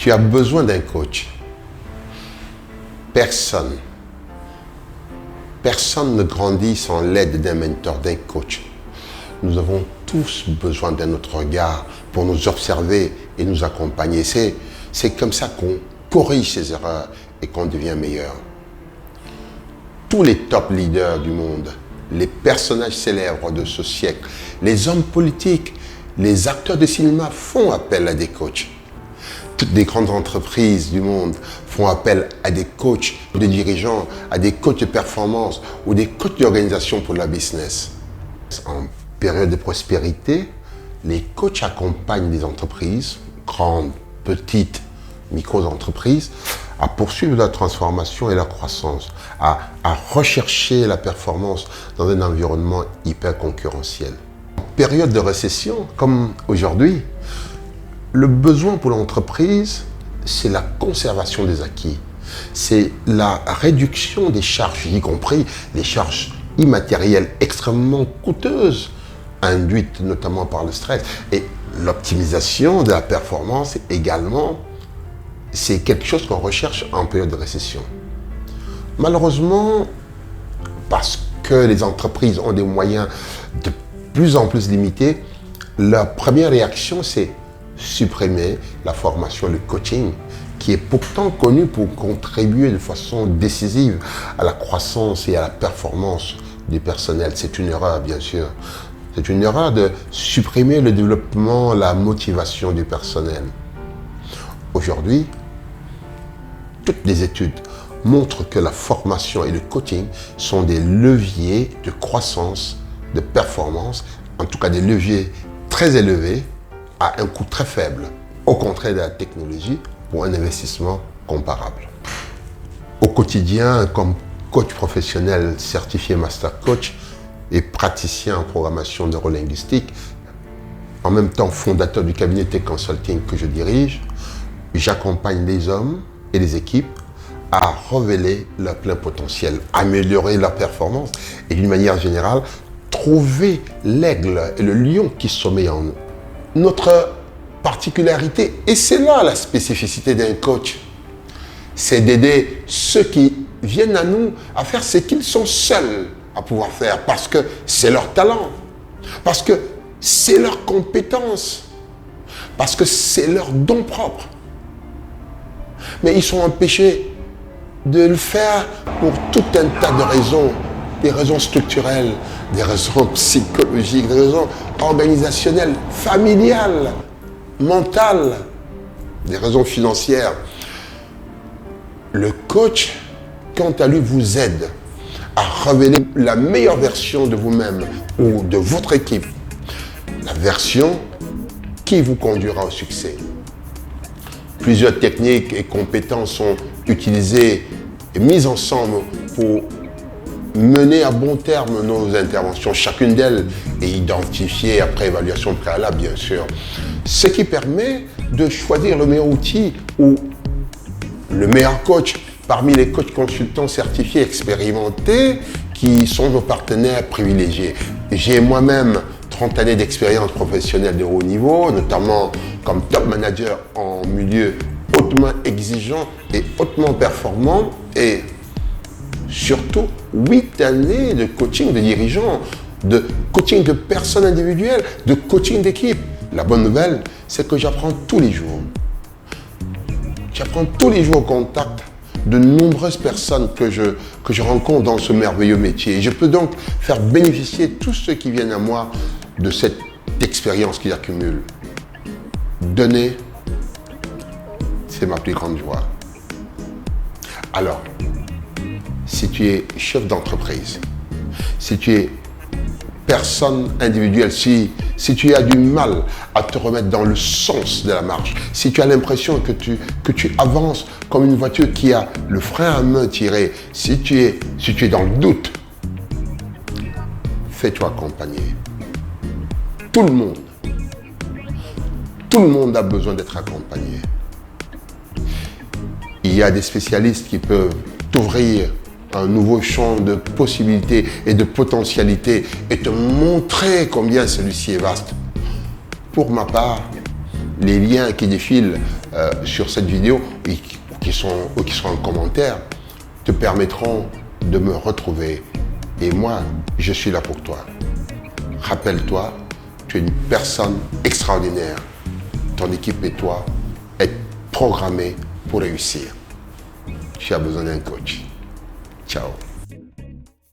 Tu as besoin d'un coach. Personne ne grandit sans l'aide d'un mentor, d'un coach. Nous avons tous besoin d'un autre regard pour nous observer et nous accompagner. C'est comme ça qu'on corrige ses erreurs et qu'on devient meilleur. Tous les top leaders du monde, les personnages célèbres de ce siècle, les hommes politiques, les acteurs de cinéma font appel à des coachs. Toutes les grandes entreprises du monde font appel à des coachs, des dirigeants, à des coachs de performance ou des coachs d'organisation pour la business. En période de prospérité, les coachs accompagnent les entreprises, grandes, petites, micro-entreprises, à poursuivre la transformation et la croissance, à rechercher la performance dans un environnement hyper concurrentiel. En période de récession, comme aujourd'hui, le besoin pour l'entreprise, c'est la conservation des acquis. C'est la réduction des charges, y compris les charges immatérielles extrêmement coûteuses, induites notamment par le stress. Et l'optimisation de la performance également, c'est quelque chose qu'on recherche en période de récession. Malheureusement, parce que les entreprises ont des moyens de plus en plus limités, leur première réaction, c'est supprimer la formation, le coaching, qui est pourtant connu pour contribuer de façon décisive à la croissance et à la performance du personnel. C'est une erreur, bien sûr. C'est une erreur de supprimer le développement, la motivation du personnel. Aujourd'hui, toutes les études montrent que la formation et le coaching sont des leviers de croissance, de performance, en tout cas des leviers très élevés à un coût très faible, au contraire de la technologie, pour un investissement comparable. Au quotidien, comme coach professionnel certifié Master Coach et praticien en programmation neurolinguistique, en même temps fondateur du cabinet Tech Consulting que je dirige, j'accompagne les hommes et les équipes à révéler leur plein potentiel, améliorer leur performance et d'une manière générale, trouver l'aigle et le lion qui sommeille en eux. Notre particularité, et c'est là la spécificité d'un coach, c'est d'aider ceux qui viennent à nous à faire ce qu'ils sont seuls à pouvoir faire, parce que c'est leur talent, parce que c'est leur compétence, parce que c'est leur don propre. Mais ils sont empêchés de le faire pour tout un tas de raisons, des raisons structurelles, des raisons psychologiques, des raisons organisationnelles, familiales, mentales, des raisons financières. Le coach, quant à lui, vous aide à révéler la meilleure version de vous-même ou de votre équipe, la version qui vous conduira au succès. Plusieurs techniques et compétences sont utilisées et mises ensemble pour mener à bon terme nos interventions. Chacune d'elles est identifiée après évaluation préalable, bien sûr. Ce qui permet de choisir le meilleur outil ou le meilleur coach parmi les coachs consultants certifiés expérimentés qui sont nos partenaires privilégiés. J'ai moi-même 30 années d'expérience professionnelle de haut niveau, notamment comme top manager en milieu hautement exigeant et hautement performant, et surtout 8 années de coaching de dirigeants, de coaching de personnes individuelles, de coaching d'équipe. La bonne nouvelle, c'est que j'apprends tous les jours. J'apprends tous les jours au contact de nombreuses personnes que je rencontre dans ce merveilleux métier. Et je peux donc faire bénéficier tous ceux qui viennent à moi de cette expérience qu'ils accumulent. Donner, c'est ma plus grande joie. Alors, si tu es chef d'entreprise, si tu es personne individuelle, si tu as du mal à te remettre dans le sens de la marche, si tu as l'impression que tu avances comme une voiture qui a le frein à main tiré, si tu es dans le doute, fais-toi accompagner. Tout le monde a besoin d'être accompagné. Il y a des spécialistes qui peuvent t'ouvrir un nouveau champ de possibilités et de potentialités et te montrer combien celui-ci est vaste. Pour ma part, les liens qui défilent sur cette vidéo et qui sont en commentaire te permettront de me retrouver. Et moi, je suis là pour toi. Rappelle-toi, tu es une personne extraordinaire. Ton équipe et toi êtes programmés pour réussir. Tu as besoin d'un coach. Ciao.